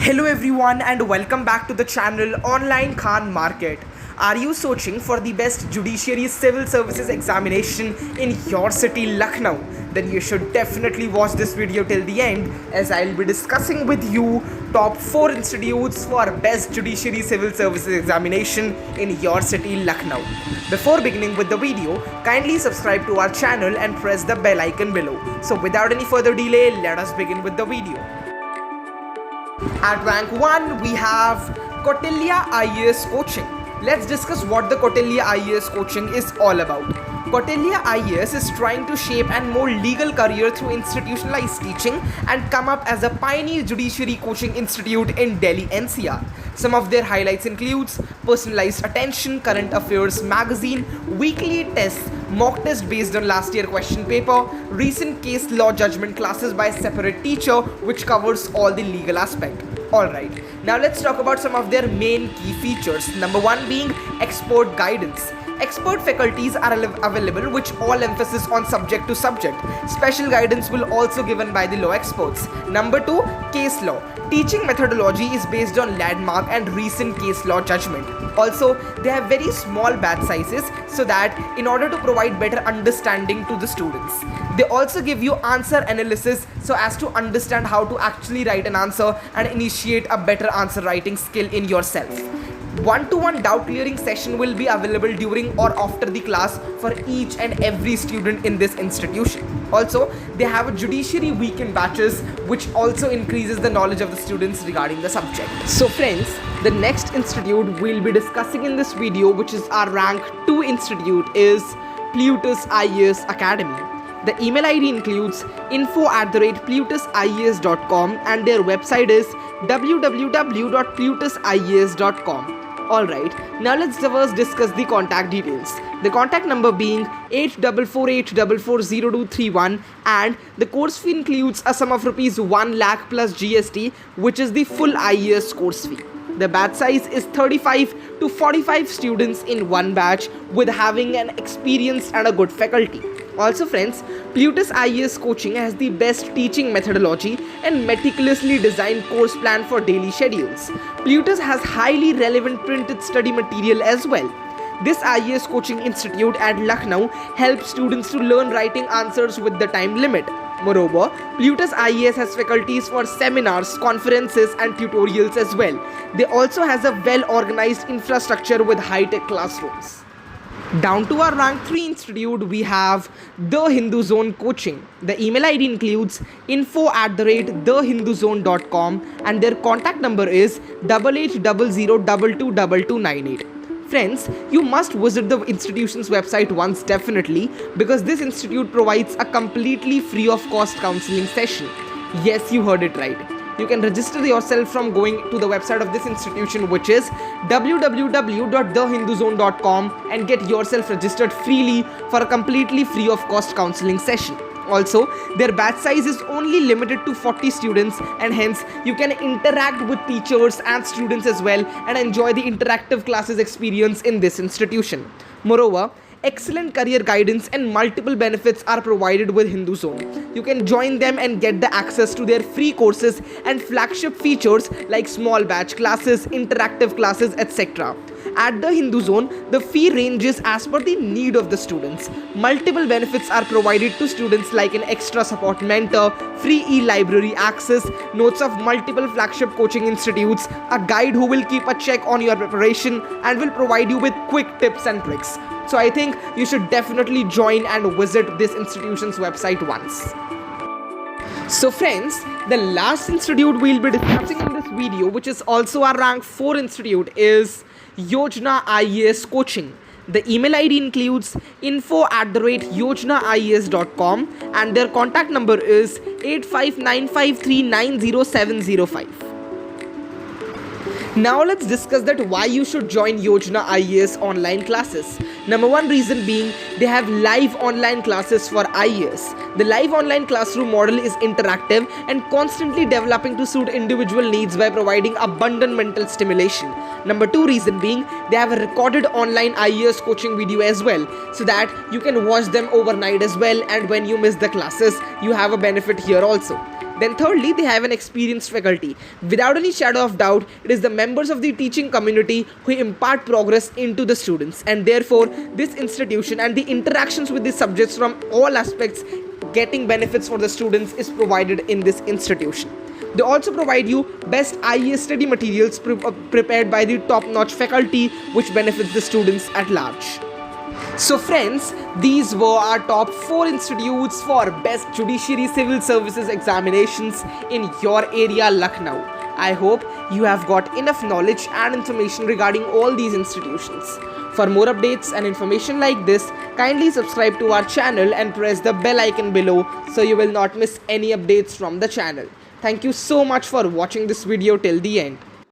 Hello everyone and welcome back to the channel Online Khan Market. Are you searching for the best judiciary civil services examination in your city Lucknow? Then you should definitely watch this video till the end, as I'll be discussing with you top 4 institutes for best judiciary civil services examination in your city Lucknow. Before beginning with the video, kindly subscribe to our channel and press the bell icon below. So without any further delay, let us begin with the video. At rank 1, we have Kautilya IAS Coaching. Let's discuss what the Kautilya IAS Coaching is all about. Kautilya IAS is trying to shape a more legal career through institutionalized teaching and come up as a pioneer judiciary coaching institute in Delhi NCR. Some of their highlights includes personalized attention, current affairs magazine, weekly tests, mock test based on last year question paper, recent case law judgment classes by a separate teacher which covers all the legal aspect. Alright, now let's talk about some of their main key features. Number 1 being expert guidance. Expert faculties are available which all emphasis on subject to subject. Special guidance will also given by the law experts. Number 2, case law. Teaching methodology is based on landmark and recent case law judgment. Also, they have very small batch sizes so that in order to provide better understanding to the students. They also give you answer analysis so as to understand how to actually write an answer and initiate a better answer writing skill in yourself. One-to-one doubt clearing session will be available during or after the class for each and every student in this institution. Also, they have a judiciary weekend batches which also increases the knowledge of the students regarding the subject. So friends, the next institute we'll be discussing in this video, which is our rank 2 institute, is Plutus IAS Academy. The email ID includes info@plutosias.com and their website is www.plutosias.com. Alright, now let's first discuss the contact details. The contact number being 8448440231 and the course fee includes a sum of rupees 1 lakh plus GST, which is the full IAS course fee. The batch size is 35 to 45 students in one batch with having an experienced and a good faculty. Also friends, Plutus IAS Coaching has the best teaching methodology and meticulously designed course plan for daily schedules. Plutus has highly relevant printed study material as well. This IAS Coaching Institute at Lucknow helps students to learn writing answers with the time limit. Moreover, Plutus IAS has faculties for seminars, conferences and tutorials as well. They also has a well-organized infrastructure with high-tech classrooms. Down to our rank 3 institute, we have The Hindu Zone Coaching. The email ID includes info@thehinduzone.com and their contact number is 8800222298. Friends, you must visit the institution's website once definitely, because this institute provides a completely free of cost counseling session. Yes, you heard it right. You can register yourself from going to the website of this institution, which is www.thehinduzone.com, and get yourself registered freely for a completely free of cost counseling session. Also, their batch size is only limited to 40 students and hence you can interact with teachers and students as well and enjoy the interactive classes experience in this institution. Moreover, excellent career guidance and multiple benefits are provided with Hindu Zone. You can join them and get the access to their free courses and flagship features like small batch classes, interactive classes, etc. At the Hindu Zone, the fee ranges as per the need of the students. Multiple benefits are provided to students like an extra support mentor, free e-library access, notes of multiple flagship coaching institutes, a guide who will keep a check on your preparation and will provide you with quick tips and tricks. So I think you should definitely join and visit this institution's website once. So friends, the last institute we'll be discussing in this video, which is also our rank 4 institute, is Yojana IAS Coaching. The email ID includes info@yojanaias.com and their contact number is 8595390705. Now let's discuss that why you should join Yojana IAS online classes. Number 1 reason being they have live online classes for IAS. The live online classroom model is interactive and constantly developing to suit individual needs by providing abundant mental stimulation. Number 2 reason being they have a recorded online IAS coaching video as well, so that you can watch them overnight as well, and when you miss the classes you have a benefit here also. Then thirdly, they have an experienced faculty. Without any shadow of doubt, it is the members of the teaching community who impart progress into the students, and therefore this institution and the interactions with the subjects from all aspects getting benefits for the students is provided in this institution. They also provide you best IES study materials prepared by the top-notch faculty, which benefits the students at large. So friends, these were our top 4 institutes for best judiciary civil services examinations in your area, Lucknow. I hope you have got enough knowledge and information regarding all these institutions. For more updates and information like this, kindly subscribe to our channel and press the bell icon below so you will not miss any updates from the channel. Thank you so much for watching this video till the end.